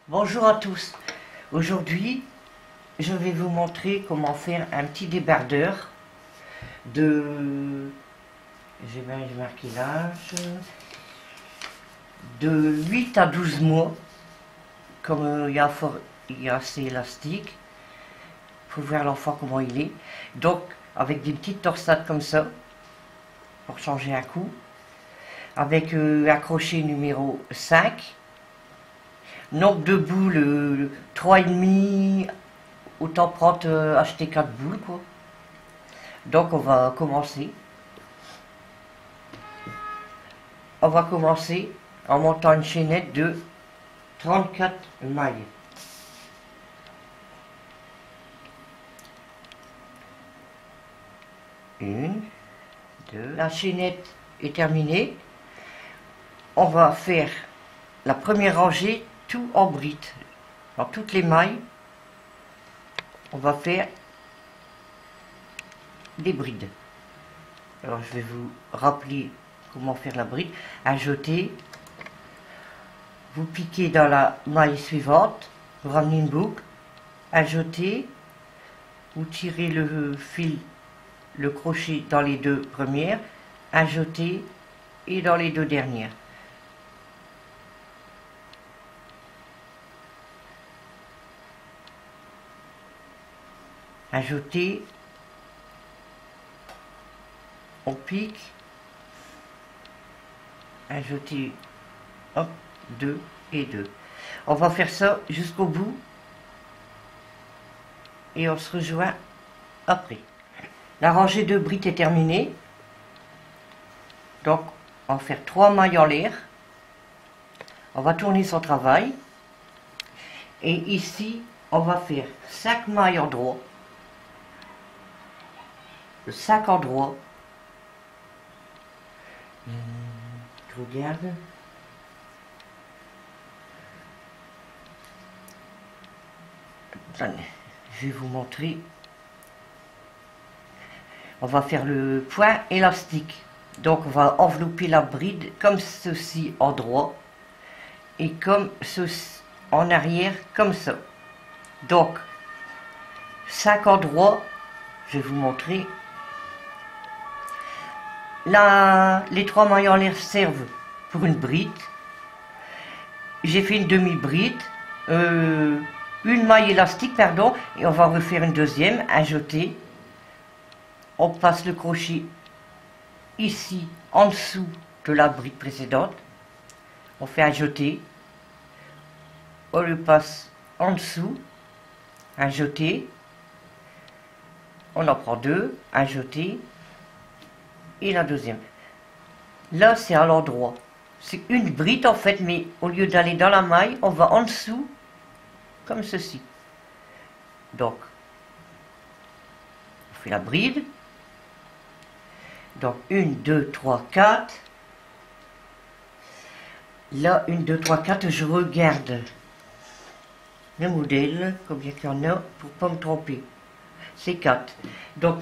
Bonjour à tous. Aujourd'hui, je vais vous montrer comment faire un petit débardeur de... J'ai marqué l'âge... De 8 à 12 mois. Comme il y a assez élastique. Il faut voir l'enfant comment il est. Donc, avec des petites torsades comme ça, pour changer un coup. Avec un crochet numéro 5. Nombre de boules, 3,5. Autant prendre, acheter 4 boules, quoi. Donc on va commencer. On va commencer en montant une chaînette de 34 mailles. Une, deux. La chaînette est terminée. On va faire la première rangée tout en brides. Dans toutes les mailles, on va faire des brides. Alors je vais vous rappeler comment faire la bride. Ajoutez, vous piquez dans la maille suivante, vous ramenez une boucle, ajoutez, vous tirez le fil, le crochet dans les deux premières, ajoutez et dans les deux dernières. Ajoutez, on pique, ajoutez, hop, 2 et 2. On va faire ça jusqu'au bout et on se rejoint après. La rangée de brides est terminée. Donc, on va faire 3 mailles en l'air. On va tourner son travail. Et ici, on va faire 5 mailles en droit. 5 en droit. Je regarde. Attendez, je vais vous montrer. On va faire le point élastique. Donc on va envelopper la bride comme ceci en droit et comme ceci en arrière comme ça. Donc 5 en droit, je vais vous montrer. Là, les 3 mailles en l'air servent pour une bride. J'ai fait une demi-bride, une maille élastique, pardon, et on va refaire une deuxième, ajouter. On passe le crochet ici, en dessous de la bride précédente. On fait ajouter. On le passe en dessous, ajouter. On en prend deux, ajouter. Et la deuxième. Là, c'est à l'endroit. C'est une bride en fait, mais au lieu d'aller dans la maille, on va en dessous, comme ceci. Donc, on fait la bride. Donc, 1, 2, 3, 4. Là, 1, 2, 3, 4, je regarde le modèle, combien qu'il y en a, pour ne pas me tromper. C'est 4. Donc,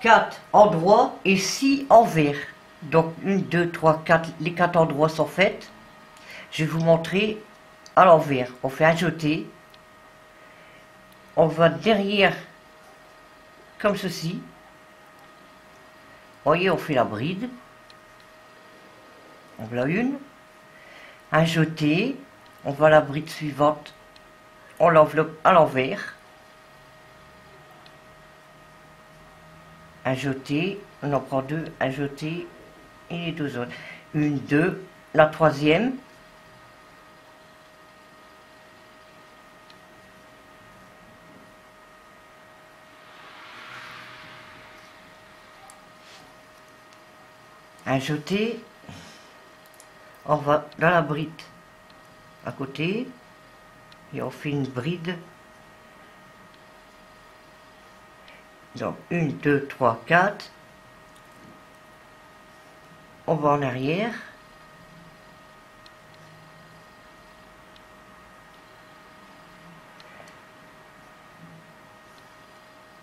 4 endroits et 6 envers. Donc 1, 2, 3, 4, les 4 endroits sont faits. Je vais vous montrer à l'envers. On fait ajouter. On va derrière comme ceci. Voyez, on fait la bride. On voit une. Ajouter. On va à la bride suivante. On l'enveloppe à l'envers. Ajouter, on en prend deux, ajouter, et les deux autres. 1, 2, la troisième. Ajouter, on va dans la bride à côté, et on fait une bride. Donc 1, 2, 3, 4. On va en arrière.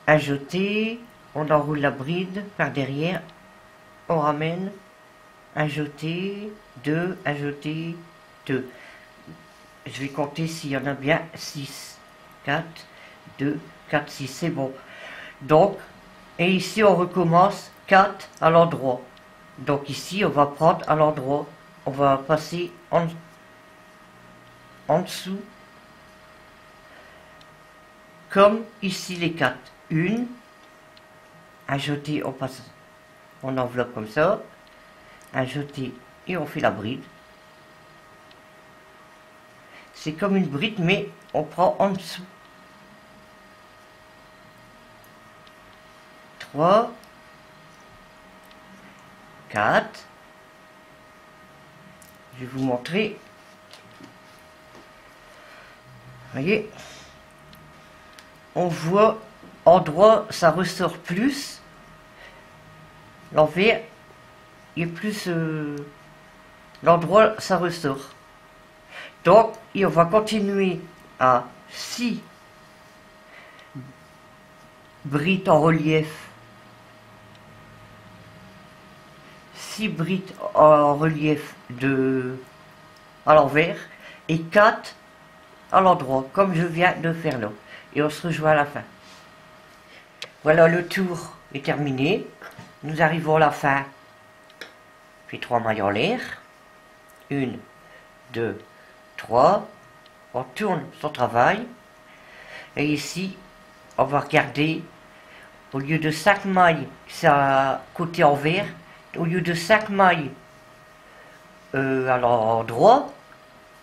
Ajouter. On enroule la bride par derrière. On ramène. Ajouter. 2. Ajouter. 2. je vais compter s'il y en a bien 6. 4, 2, 4, 6, c'est bon. Donc, et ici on recommence 4 à l'endroit. Donc ici on va prendre à l'endroit, on va passer en dessous, comme ici les 4. Une, un jeté, on passe, on enveloppe comme ça, un jeté et on fait la bride. C'est comme une bride mais on prend en dessous. 3, 4, je vais vous montrer. Voyez, on voit endroit ça ressort plus, l'envers il est plus, l'endroit ça ressort. Donc et on va continuer à 6 brides en relief, 6 brides en relief à l'envers et 4 à l'endroit, comme je viens de faire là. Et on se rejoint à la fin. Voilà, le tour est terminé. Nous arrivons à la fin. Puis 3 mailles en l'air. 1, 2, 3. On tourne son travail. Et ici, on va regarder, au lieu de 5 mailles, ça côté envers, au lieu de 5 mailles à l'endroit,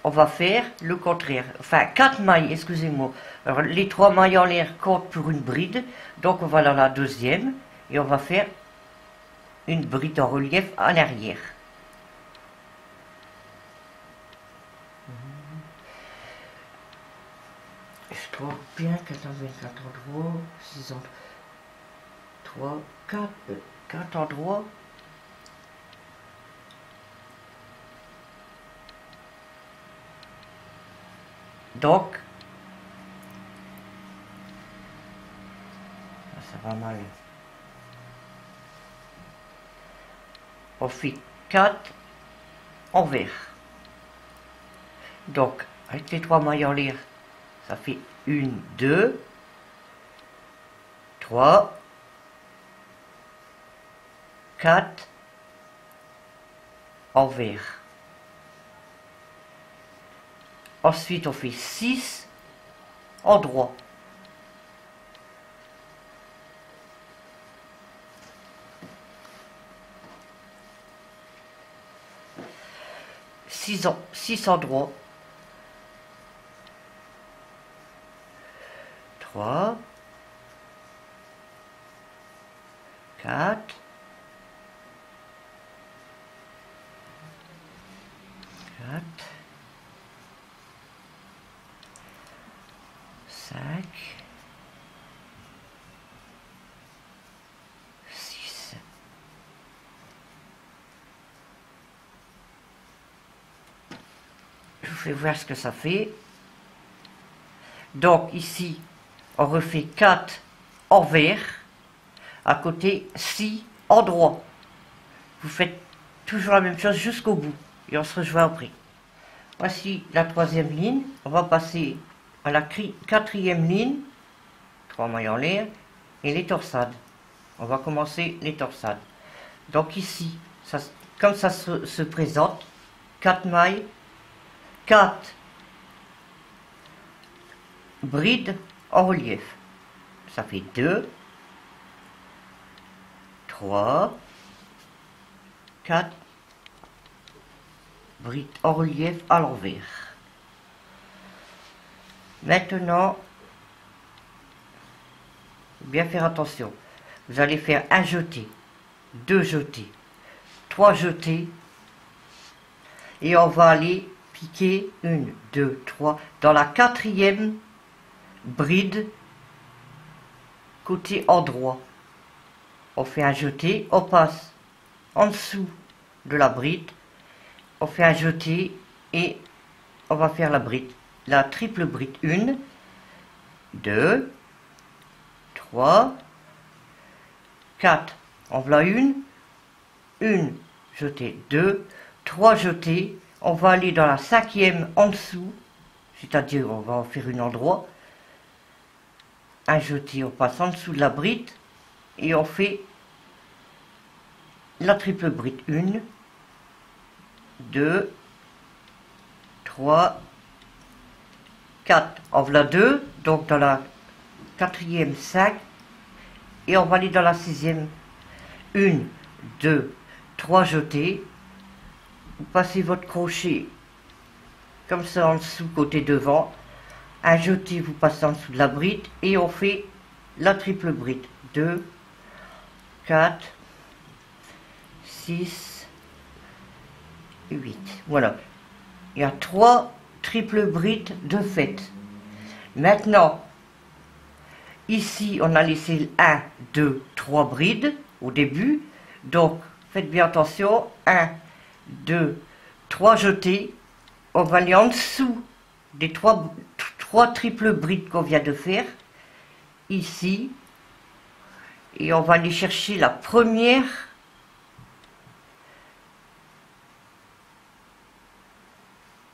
on va faire le contraire. Enfin, 4 mailles, excusez-moi. Alors, les 3 mailles en l'air comptent pour une bride. Donc, on va dans la deuxième. Et on va faire une bride en relief à l'arrière. Je trouve bien 4 endroits, 6 endroits, 3, 4 endroits. Donc, ça va mal. On fait 4 envers. Donc, avec les 3 mailles en l'air, ça fait 1, 2, 3, 4 envers. Ensuite, on fait 6 endroits. Six endroits. 3, 4, 4, 5, 6. Je vous fais voir ce que ça fait. Donc ici, on refait 4 envers, à côté 6 endroits. Vous faites toujours la même chose jusqu'au bout et on se rejoint après. Voici la 3e ligne. On va passer à la 4e ligne, 3 mailles en l'air et les torsades. On va commencer les torsades. Donc ici, comme ça se présente, 4 mailles, 4 brides en relief. Ça fait 2, 3, 4 brides en relief à l'envers. Maintenant, bien faire attention. Vous allez faire un jeté, 2 jetés, 3 jetés et on va aller piquer 1, 2, 3 dans la 4e bride côté endroit. On fait un jeté, on passe en dessous de la bride, on fait un jeté et on va faire la bride, la triple bride. 1, 2, 3, 4. On voit une jeté, 2, 3 jetés. On va aller dans la 5e en dessous c'est-à-dire on va en faire une endroit, un jeté, on passe en dessous de la bride et on fait la triple bride. 1, 2, 3, 4. En voilà 2, donc dans la quatrième 5 et on va aller dans la sixième. 1, 2, 3 jetés. Vous passez votre crochet comme ça en dessous côté devant, un jeté, vous passez en dessous de la bride et on fait la triple bride. 2, 4, 6, 8. Voilà, il y a 3 triples brides de fait. Maintenant, ici on a laissé 1, 2, 3 brides au début, donc faites bien attention. 1, 2, 3 jetés. On va aller en dessous des 3 triples brides qu'on vient de faire, ici, et on va aller chercher la première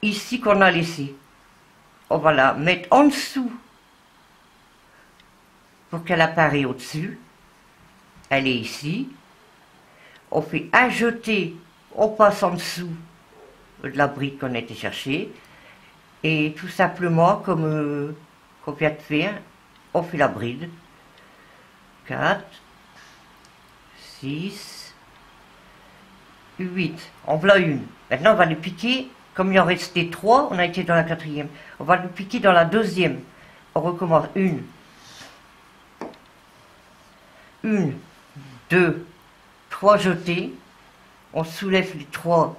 ici qu'on a laissée. On va la mettre en dessous pour qu'elle apparaisse au-dessus. Elle est ici. On fait un jeté, on passe en dessous de la bride qu'on a été chercher et tout simplement comme qu'on vient de faire, on fait la bride. 4, 6, 8. En voilà une. Maintenant on va les piquer, comme il en restait 3, on a été dans la quatrième, on va le piquer dans la deuxième. On recommence. 1, 2, 3 jetés, on soulève les 3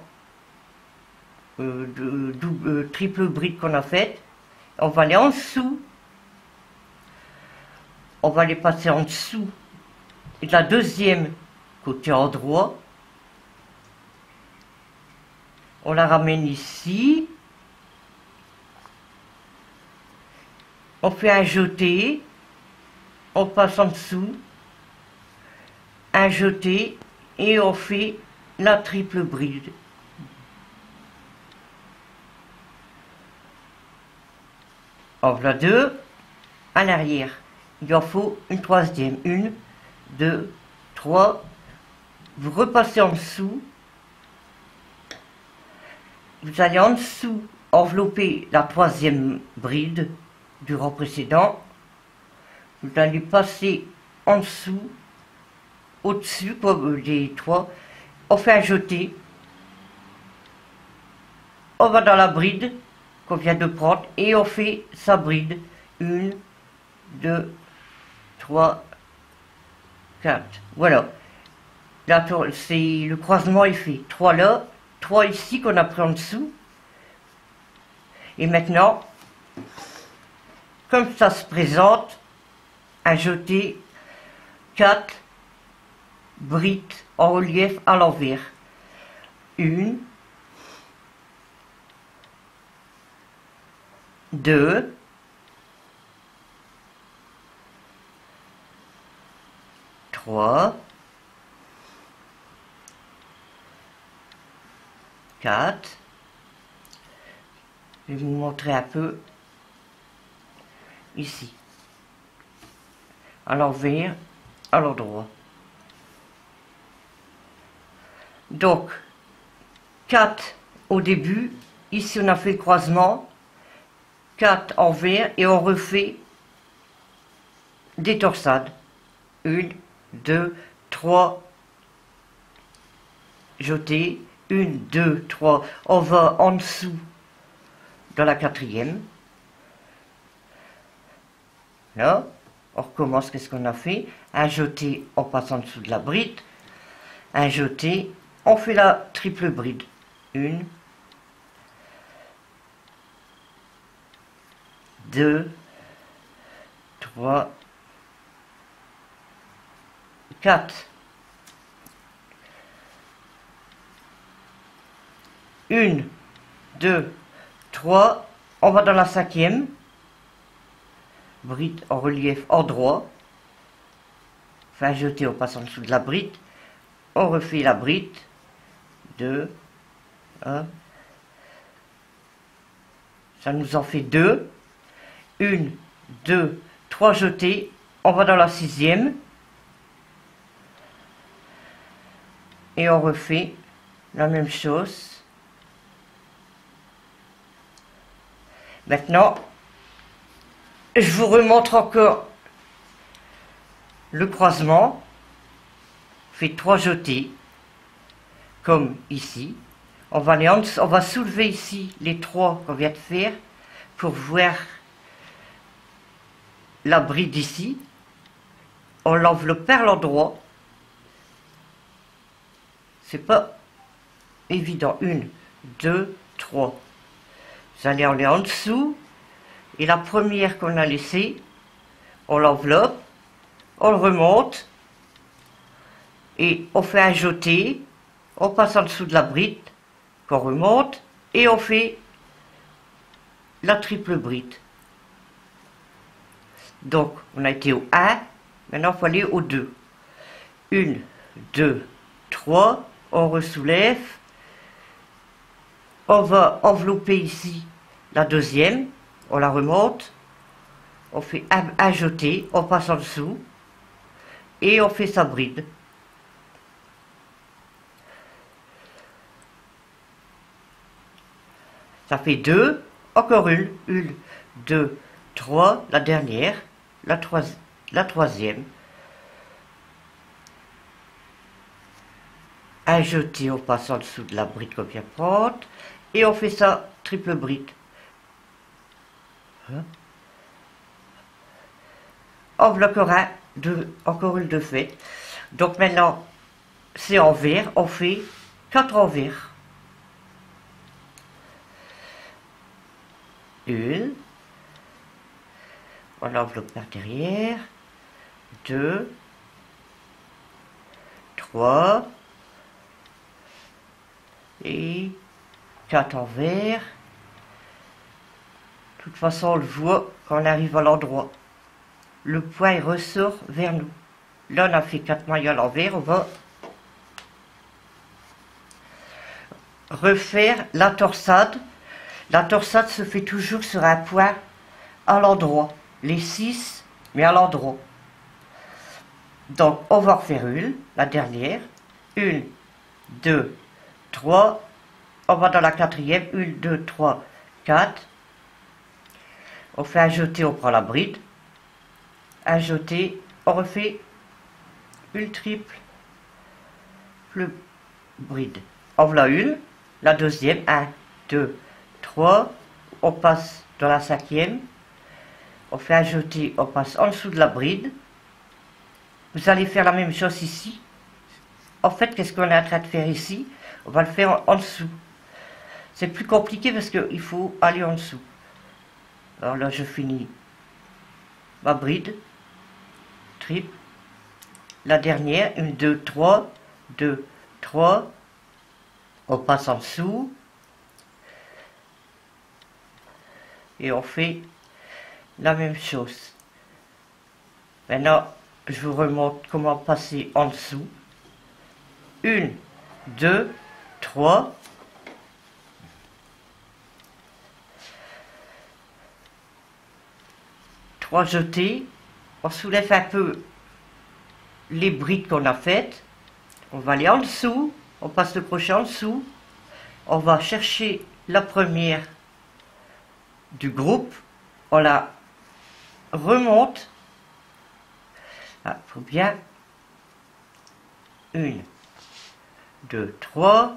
triple bride qu'on a fait, on va aller en dessous, on va les passer en dessous et la deuxième côté endroit, on la ramène ici, on fait un jeté, on passe en dessous, un jeté et on fait la triple bride. En voilà 2, à l'arrière, il en faut une troisième. 1, 2, 3, vous repassez en dessous, vous allez en dessous envelopper la troisième bride du rang précédent, vous allez passer en dessous, au-dessus des 3, on fait un jeté, on va dans la bride qu'on vient de prendre et on fait sa bride. 1, 2, 3, 4. Voilà. Là, c'est le croisement est fait. 3 là, 3 ici qu'on a pris en dessous. Et maintenant, comme ça se présente, un jeté 4 brides en relief à l'envers. 1, 2, 3, 4. Je vais vous montrer un peu ici, à l'envers, à l'endroit. Donc 4 au début, ici on a fait le croisement, 4 envers et on refait des torsades. 1, 2, 3 jetés, 1, 2, 3, on va en dessous dans la quatrième. Là, on recommence. Qu'est-ce qu'on a fait? Un jeté, on passe en dessous de la bride, un jeté, on fait la triple bride. 1, 2, 3, 4. 1, 2, 3, on va dans la cinquième, bride en relief endroit, fait un jeté, on passe en dessous de la bride, on refait la bride, 2, 1, Ça nous en fait 2. 1, 2, 3 jetés. On va dans la 6e. Et on refait la même chose. Maintenant, je vous remontre encore le croisement. Fait 3 jetés, comme ici. On va soulever ici les 3 qu'on vient de faire pour voir la bride ici. On l'enveloppe par l'endroit. C'est pas évident. 1, 2, 3. Vous allez aller en dessous. Et la première qu'on a laissée, on l'enveloppe, on le remonte. Et on fait un jeté. On passe en dessous de la bride qu'on remonte. Et on fait la triple bride. Donc, on a été au 1. Maintenant, il faut aller au 2. 1, 2, 3. On ressoulève. On va envelopper ici la deuxième. On la remonte. On fait un jeté. On passe en dessous. Et on fait sa bride. Ça fait 2. Encore une. 1, 2, 3. La dernière. La troisième. Un jeté, on passe en dessous de la bride qu'on vient prendre. Et on fait ça triple bride. On bloquera encore une de fait. Donc maintenant, c'est envers. On fait 4 envers. 1. On enveloppe par derrière. 2. 3. Et 4 envers. De toute façon, on le voit quand on arrive à l'endroit. Le poids ressort vers nous. Là, on a fait 4 mailles à l'envers. On va refaire la torsade. La torsade se fait toujours sur un point à l'endroit. Les 6, mais à l'endroit. Donc, on va refaire une, la dernière. 1, 2, 3. On va dans la quatrième. 1, 2, 3, 4. On fait un jeté, on prend la bride. Un jeté, on refait une triple bride. En voilà une, la deuxième. 1, 2, 3. On passe dans la 5e. On fait un jeté, on passe en dessous de la bride. Vous allez faire la même chose ici. En fait, qu'est-ce qu'on est en train de faire ici? On va le faire en dessous. C'est plus compliqué parce qu'il faut aller en dessous. Alors là, je finis ma bride. Triple. La dernière, 1, 2, 3. 2, 3. On passe en dessous. Et on fait la même chose. Maintenant, je vous remontre comment passer en dessous. 1, 2, 3. Trois jetés. On soulève un peu les brides qu'on a faites. On va aller en dessous. On passe le crochet en dessous. On va chercher la première du groupe. On la remonte. Il faut bien. 1, 2, 3.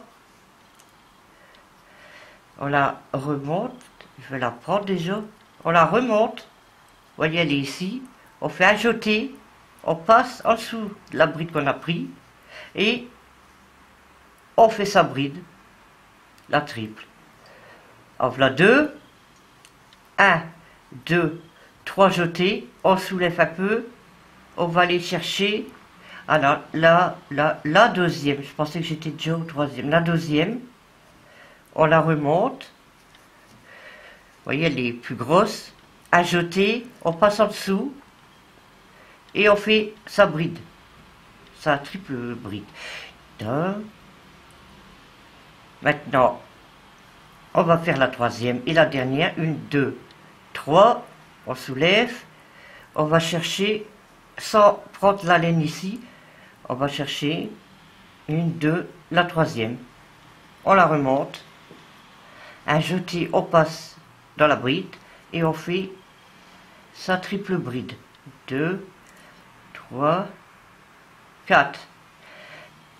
On la remonte. Je vais la prendre déjà. On la remonte. Vous voyez, elle est ici. On fait un jeté. On passe en dessous de la bride qu'on a pris. Et on fait sa bride. La triple. En voilà 2. 1, 2, 3 jetés. On soulève un peu. On va aller chercher. Alors, la deuxième. Je pensais que j'étais déjà au troisième. La deuxième. On la remonte. Vous voyez, elle est plus grosse. Un jeté. On passe en dessous. Et on fait sa bride. Sa triple bride. Maintenant, On va faire la troisième et la dernière. 1, 2, 3. On soulève. On va chercher, sans prendre la laine ici, on va chercher 1, 2, la troisième. On la remonte. Un jeté, on passe dans la bride et on fait sa triple bride. 2, 3, 4.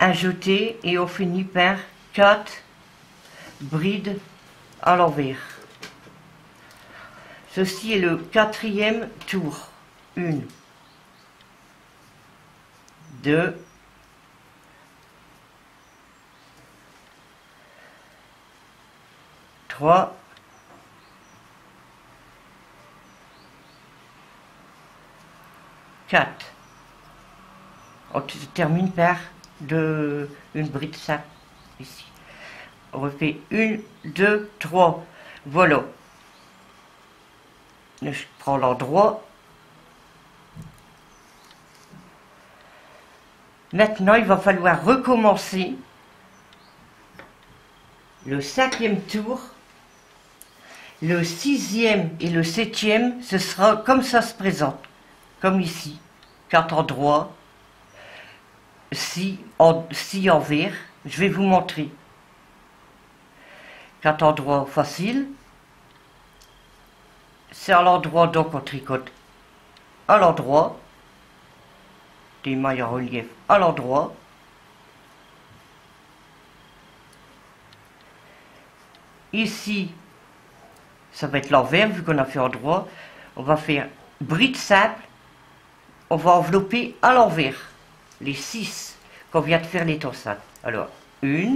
Un jeté et on finit par 4 brides à l'envers. Ceci est le quatrième tour. 1, 2, 3, 4. On termine par une bride simple ici. On refait 1, 2, 3. Voilà. Je prends l'endroit. Maintenant, il va falloir recommencer le cinquième tour. Le sixième et le septième, ce sera comme ça se présente. Comme ici. 4 endroits. 6 envers. Je vais vous montrer. 4 endroits faciles. C'est à l'endroit, donc on tricote à l'endroit. Des mailles en relief à l'endroit. Ici, ça va être l'envers, vu qu'on a fait endroit. On va faire bride simple. On va envelopper à l'envers les 6 qu'on vient de faire les torsades. Alors, 1,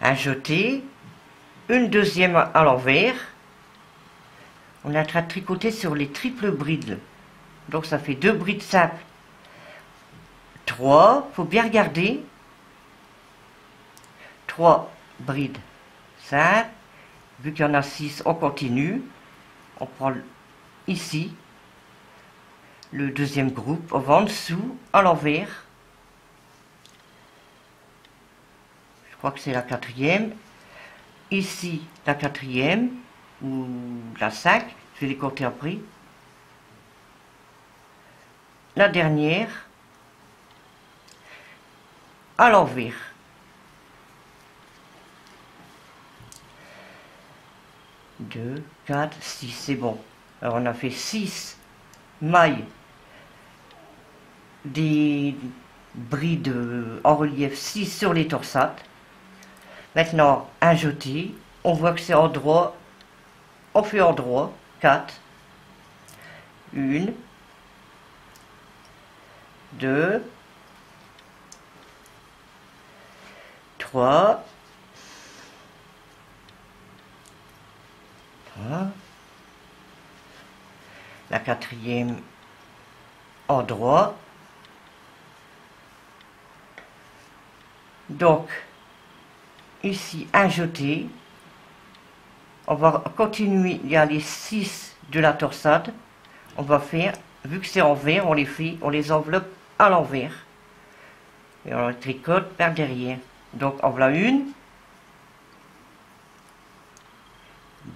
un jeté, une deuxième à l'envers. On est en train de tricoter sur les triples brides. Donc ça fait 2 brides simples. 3, faut bien regarder. 3 brides simples. Vu qu'il y en a 6, on continue. On prend ici le deuxième groupe. On va en dessous, à l'envers. Je crois que c'est la quatrième. Ici, la quatrième. Ou la 5, je vais les compter après. La dernière, à l'envers. Deux, 4, 6, c'est bon. Alors on a fait 6 mailles des brides en relief 6 sur les torsades. Maintenant, un jeté, on voit que c'est en droit. On fait en droit, 4, 1, 2, 3, la quatrième en droit. Donc, ici, un jeté. On va continuer, il y a les 6 de la torsade. On va faire, vu que c'est envers, on les fait, on les enveloppe à l'envers. Et on les tricote par derrière. Donc en voilà 1,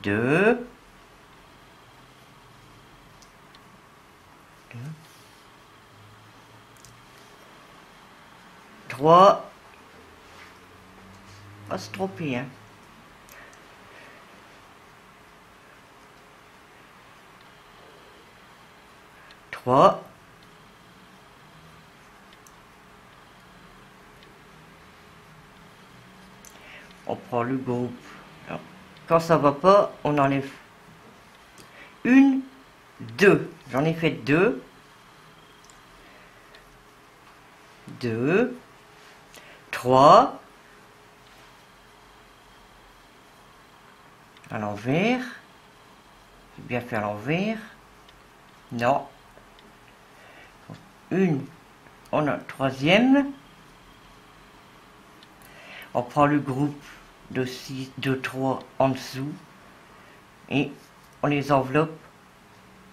2, 3, pas se tromper, hein. 3, on prend le groupe. Alors, quand ça va pas, on enlève 1, 2. J'en ai fait 2. 2, 3, à l'envers. J'ai bien fait à l'envers. Non. Une, on a troisième. On prend le groupe de 6, de 3 en dessous et on les enveloppe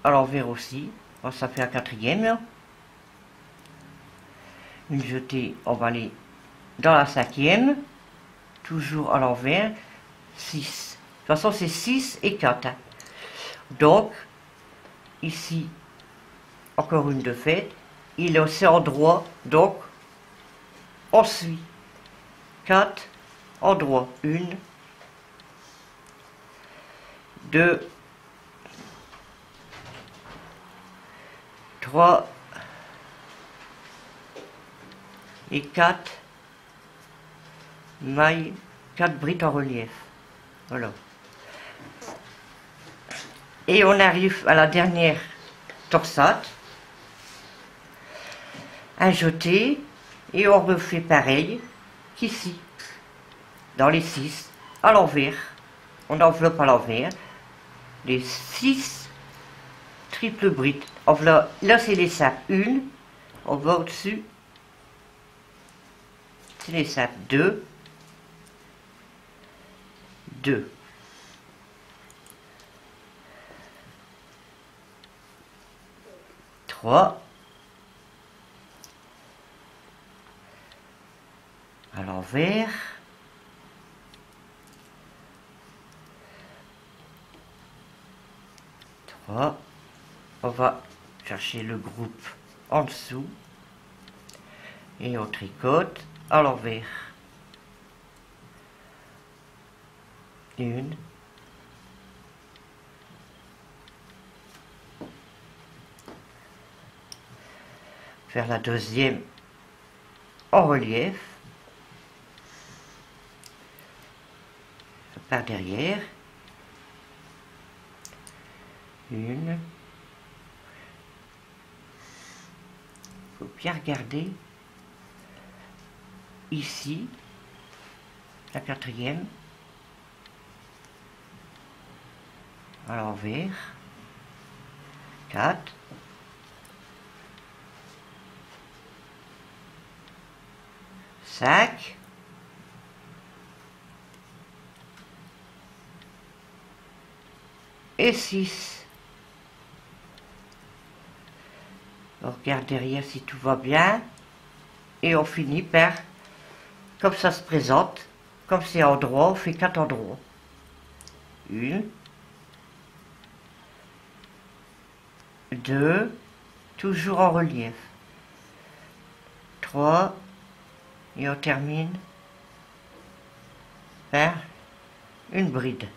à l'envers aussi. Alors, ça fait la quatrième là. une jetée, on va aller dans la cinquième, toujours à l'envers, 6. De toute façon, c'est 6 et 4. Hein. Donc, ici, encore une de faite. Il est aussi en droit, donc, on suit. 4 en droit. 1, 2, 3 et 4 mailles, 4 brides en relief. Voilà. Et on arrive à la dernière torsade. Un jeté et on refait pareil qu'ici, dans les 6, à l'envers. On enveloppe à l'envers les 6 triples brides. Là c'est les sapes 1, on va au-dessus, c'est les sapes 2, 2. À l'envers, 3, on va chercher le groupe en dessous et on tricote à l'envers, 1, faire la deuxième en relief, par derrière, 1, faut bien regarder, ici, la quatrième, à l'envers, 4, 5, et 6. On regarde derrière si tout va bien et on finit par, comme ça se présente, comme c'est en droit, on fait 4 endroits. 1, 2, toujours en relief. 3, et on termine par une bride.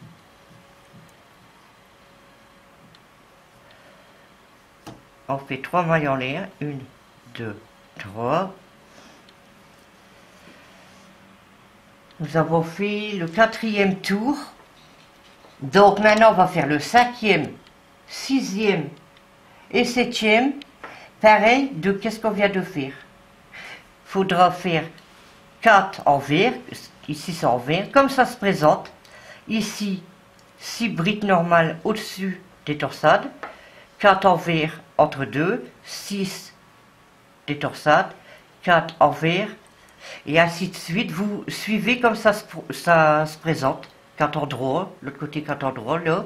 On fait 3 mailles en l'air, 1, 2, 3. Nous avons fait le 4e tour. Donc maintenant on va faire le 5e, 6e et 7e. Pareil de qu'est-ce qu'on vient de faire. Il faudra faire 4 en vert, ici c'est en vert, comme ça se présente. Ici, 6 brides normales au-dessus des torsades. 4 en vert entre deux, 6 des torsades, 4 en vert, et ainsi de suite. Vous suivez comme ça se présente. 4 en droit, l'autre côté 4 en droit, là.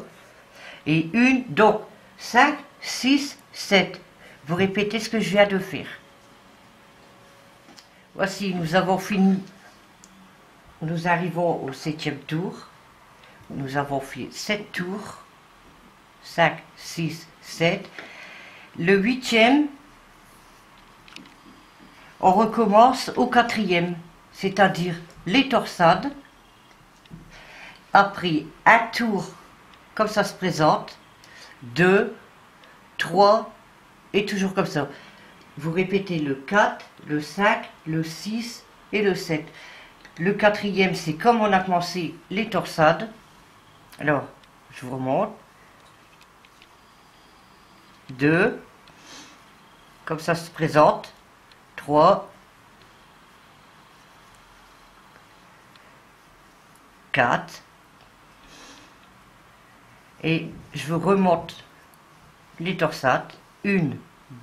Et une, donc 5, 6, 7. Vous répétez ce que je viens de faire. Voici, nous avons fini. Nous arrivons au 7e tour. Nous avons fait 7 tours. 5, 6, 7. Le 8e, on recommence au 4e, c'est-à-dire les torsades. Après un tour, comme ça se présente, 2, 3, et toujours comme ça. Vous répétez le 4, le 5, le 6 et le 7. Le 4e, c'est comme on a commencé les torsades. Alors, je vous remonte. 2, comme ça se présente, 3, 4, et je vous remonte les torsades, 1,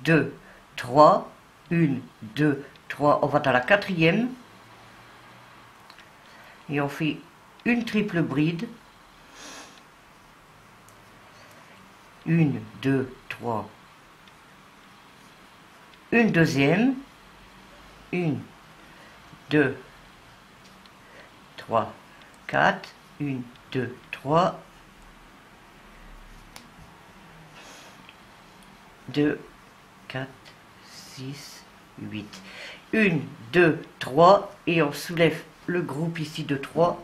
2, 3, 1, 2, 3, on va dans la 4e, et on fait une triple bride, 1, 2, 3, une deuxième, 1, 2, 3, 4, 1, 2, 3, 2, 4, 6, 8. 1, 2, 3, et on soulève le groupe ici de 3,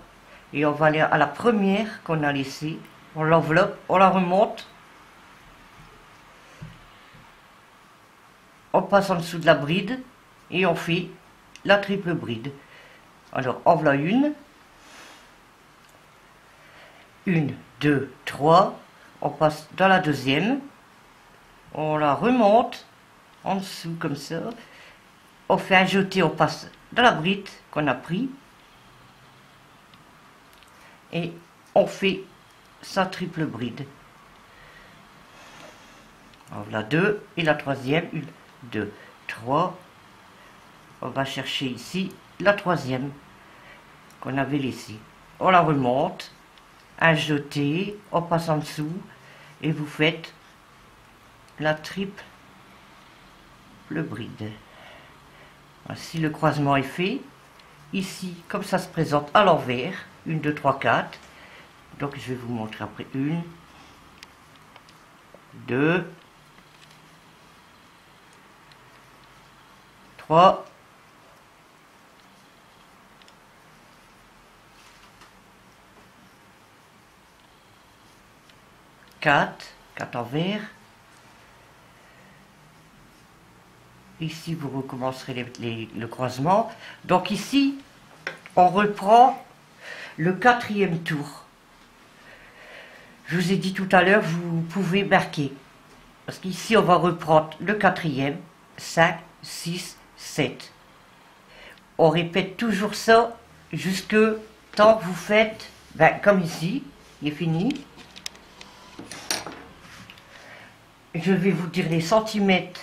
et on va aller à la première qu'on a laissée, on l'enveloppe, on la remonte, on passe en dessous de la bride, et on fait la triple bride. Alors, en voilà une, 2, 3, on passe dans la deuxième, on la remonte en dessous comme ça, on fait un jeté, on passe dans la bride qu'on a pris, et on fait sa triple bride. En voilà deux, et la troisième, 1, 2, 3, on va chercher ici la troisième qu'on avait laissée. On la remonte, un jeté, on passe en dessous, et vous faites la triple bride. Ainsi le croisement est fait. Ici, comme ça se présente à l'envers, 1, 2, 3, 4. Donc je vais vous montrer après. 1, 2, 3, 4 envers. Ici, vous recommencerez le croisement. Donc ici, on reprend le quatrième tour. Je vous ai dit tout à l'heure, vous pouvez marquer. Parce qu'ici, on va reprendre le quatrième, 5, 6, 7. On répète toujours ça jusque tant que vous faites, comme ici, il est fini. Je vais vous dire les centimètres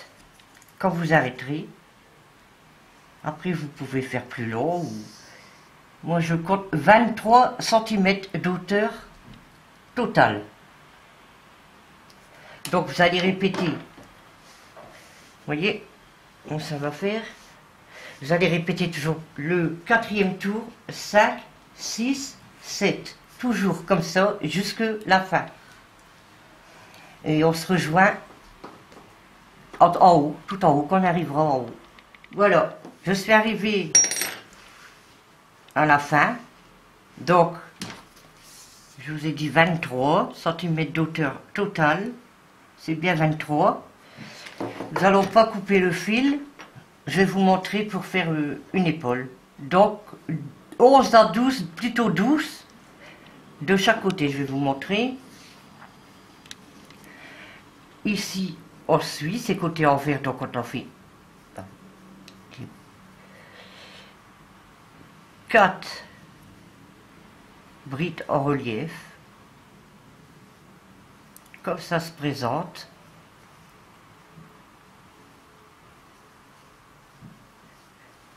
quand vous arrêterez. Après, vous pouvez faire plus long. Moi, je compte 23 cm d'auteur totale. Donc vous allez répéter. Vous voyez, bon, ça va faire. Vous allez répéter toujours le quatrième tour, 5, 6, 7. Toujours comme ça, jusque la fin. Et on se rejoint en haut, tout en haut, qu'on arrivera en haut. Voilà, je suis arrivée à la fin. Donc, je vous ai dit 23 cm d'auteur total. C'est bien 23. Nous n'allons pas couper le fil. Je vais vous montrer pour faire une épaule. Donc, 11 à 12, plutôt 12 de chaque côté. Je vais vous montrer. Ici, on suit, c'est côté envers, donc on en fait 4 brides en relief. Comme ça se présente.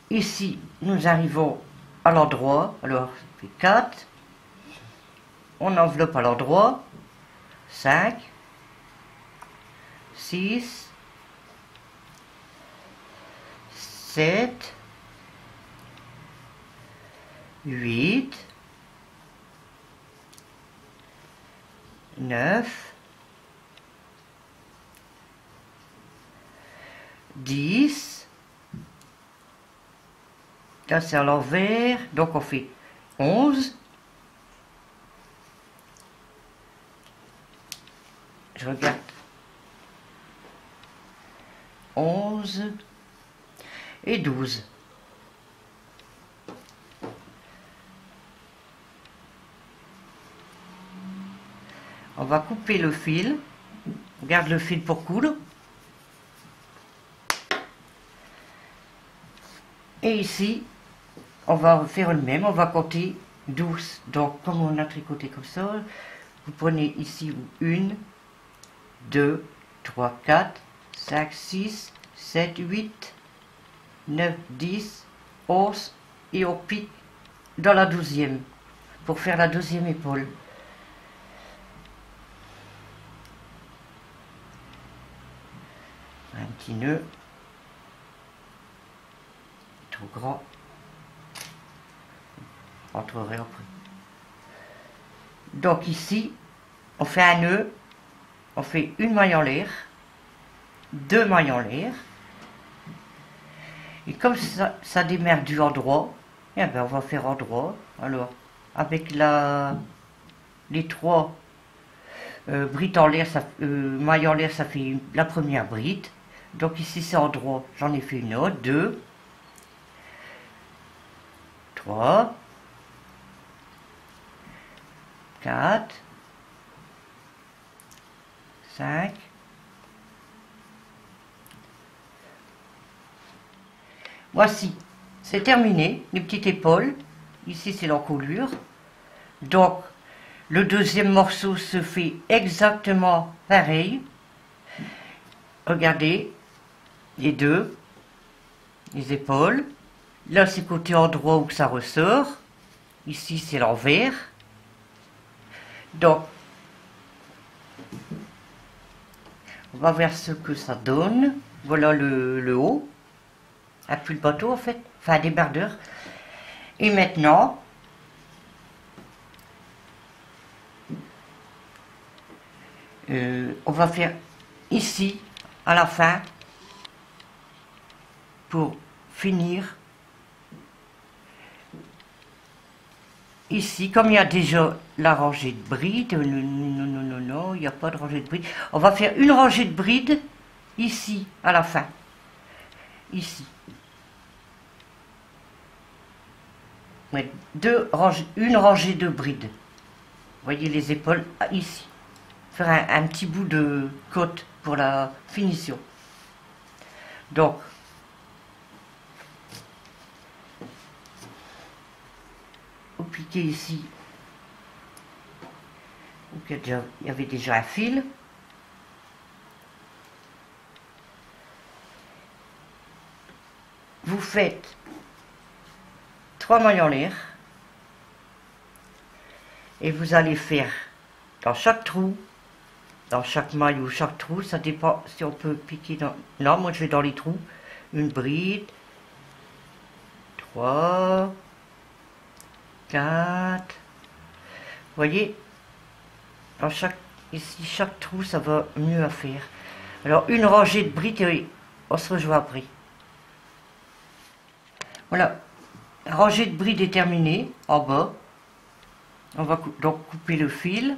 Ici, nous arrivons à l'endroit. Alors, on fait 4. On enveloppe à l'endroit. 5. 6. 7. 8. 9. 10. Là, c'est à l'envers. Donc, on fait 11. Je regarde. 11 et 12. On va couper le fil. On garde le fil pour coudre. Et ici, on va faire le même. On va compter 12. Donc, comme on a tricoté comme ça, vous prenez ici 1, 2, 3, 4, 5, 6, 7, 8, 9, 10, 11 et on pique dans la 12e pour faire la deuxième épaule. Un petit nœud. trop grand. Rentrerai après. Donc ici, on fait un nœud, on fait une maille en l'air, deux mailles en l'air, et comme ça démarre du endroit, eh ben on va faire endroit. Alors, avec les trois brides en l'air, mailles en l'air, ça fait la première bride. Donc ici c'est endroit, j'en ai fait une autre, deux, trois, quatre, 5. Voici, c'est terminé, les petites épaules. Ici, c'est l'encolure. Donc, le deuxième morceau se fait exactement pareil. Regardez, les deux, les épaules. Là, c'est côté endroit où ça ressort. Ici, c'est l'envers. Donc, on va voir ce que ça donne. Voilà le haut. Appuie le bateau en fait, enfin un débardeur. Et maintenant, on va faire ici, à la fin, pour finir. Ici, comme il y a déjà la rangée de brides, non, il n'y a pas de rangée de brides. On va faire une rangée de brides ici, à la fin. Ici. Ouais, une rangée de brides. Vous voyez les épaules ici. Faire un petit bout de côte pour la finition. Donc, vous piquez ici. Il y avait déjà un fil. Vous faites 3 mailles en l'air et vous allez faire dans chaque trou, dans chaque maille ou chaque trou, ça dépend si on peut piquer dans... Non, moi je vais dans les trous, une bride, 3, 4, vous voyez, dans ici chaque trou ça va mieux à faire. Alors une rangée de brides et on se rejoint après. Voilà. La rangée de brides est terminée, en bas. On va donc couper le fil.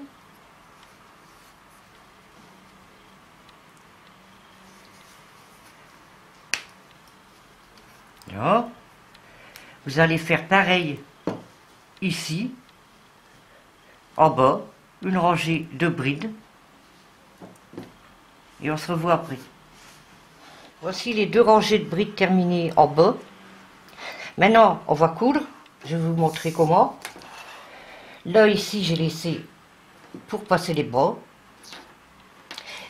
Là. Vous allez faire pareil ici, en bas, une rangée de brides. Et on se revoit après. Voici les deux rangées de brides terminées en bas. Maintenant, on va coudre. Je vais vous montrer comment. Là, ici, j'ai laissé pour passer les bras.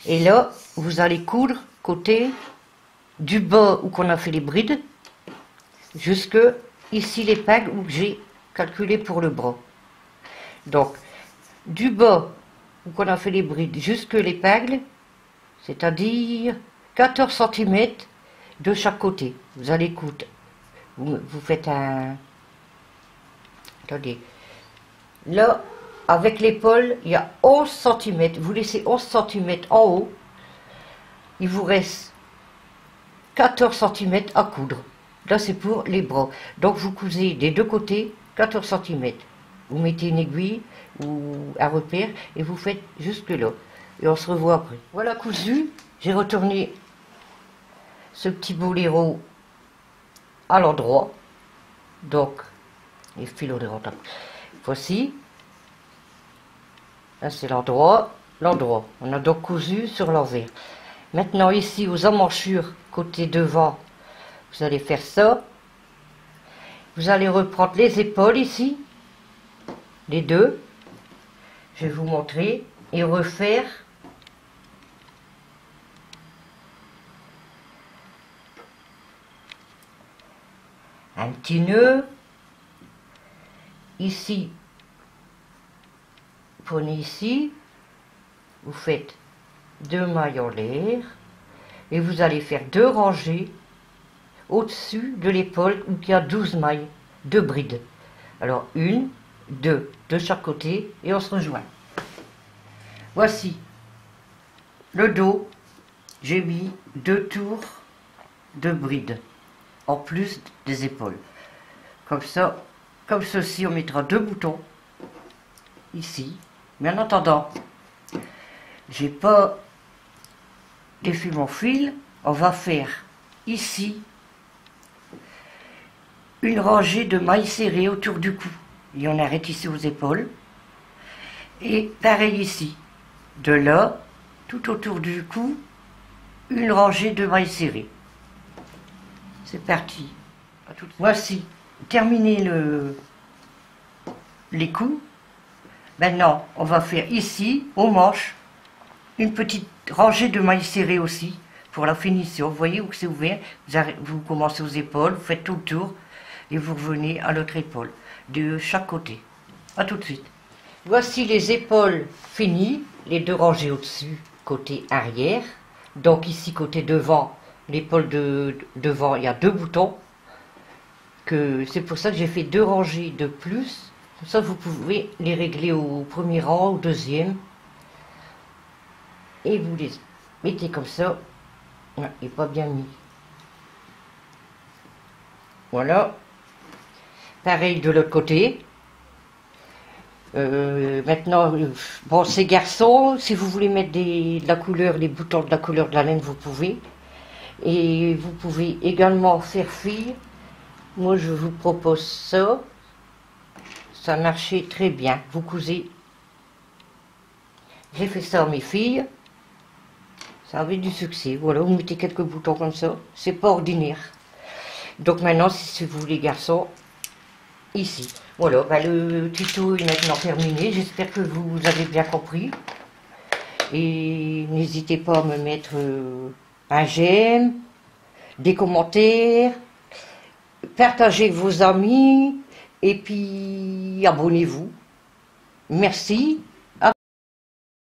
Et là, vous allez coudre côté du bas où qu'on a fait les brides, jusque ici l'épingle où j'ai calculé pour le bras. Donc, du bas où qu'on a fait les brides jusque l'épingle, c'est-à-dire 14 cm de chaque côté. Vous allez coudre. Vous faites un... Attendez. Là, avec l'épaule, il y a 11 cm. Vous laissez 11 cm en haut. Il vous reste 14 cm à coudre. Là, c'est pour les bras. Donc, vous cousez des deux côtés 14 cm. Vous mettez une aiguille ou un repère et vous faites jusque là. Et on se revoit après. Voilà cousu. J'ai retourné ce petit boléro à l'endroit. Donc, les fils on les rentre. Voici. Là, c'est l'endroit. L'endroit. On a donc cousu sur l'envers. Maintenant, ici, aux emmanchures, côté devant, vous allez faire ça. Vous allez reprendre les épaules ici. Les deux. Je vais vous montrer. Et refaire un petit nœud. Ici, prenez ici, vous faites 2 mailles en l'air et vous allez faire 2 rangées au-dessus de l'épaule où il y a 12 mailles, 2 brides. Alors 1, 2 de chaque côté et on se rejoint. Voici le dos, j'ai mis 2 tours de brides en plus des épaules. Comme ça, comme ceci, on mettra 2 boutons ici. Mais en attendant, j'ai pas défait mon fil, on va faire ici une rangée de mailles serrées autour du cou et on arrête ici aux épaules et pareil ici, de là tout autour du cou une rangée de mailles serrées. C'est parti. Voici terminé les coups. Maintenant on va faire ici aux manches une petite rangée de mailles serrées aussi pour la finition. Vous voyez où c'est ouvert, vous commencez aux épaules, vous faites tout le tour et vous revenez à l'autre épaule de chaque côté. A tout de suite. Voici les épaules finies, les 2 rangées au-dessus côté arrière. Donc ici côté devant, l'épaule de devant, il y a 2 boutons. C'est pour ça que j'ai fait 2 rangées de plus. Comme ça vous pouvez les régler au premier rang, au deuxième. Et vous les mettez comme ça. Et pas bien mis. Voilà. Pareil de l'autre côté. Maintenant, bon, ces garçons, si vous voulez mettre de la couleur, les boutons de la couleur de la laine, vous pouvez. Et vous pouvez également faire filles. Moi, je vous propose ça. Ça marchait très bien. Vous cousez. J'ai fait ça à mes filles. Ça avait du succès. Voilà, vous mettez quelques boutons comme ça. C'est pas ordinaire. Donc maintenant, si c'est vous les garçons, ici. Voilà, ben le tuto est maintenant terminé. J'espère que vous avez bien compris. Et n'hésitez pas à me mettre un j'aime, des commentaires, partagez avec vos amis et puis abonnez-vous. Merci.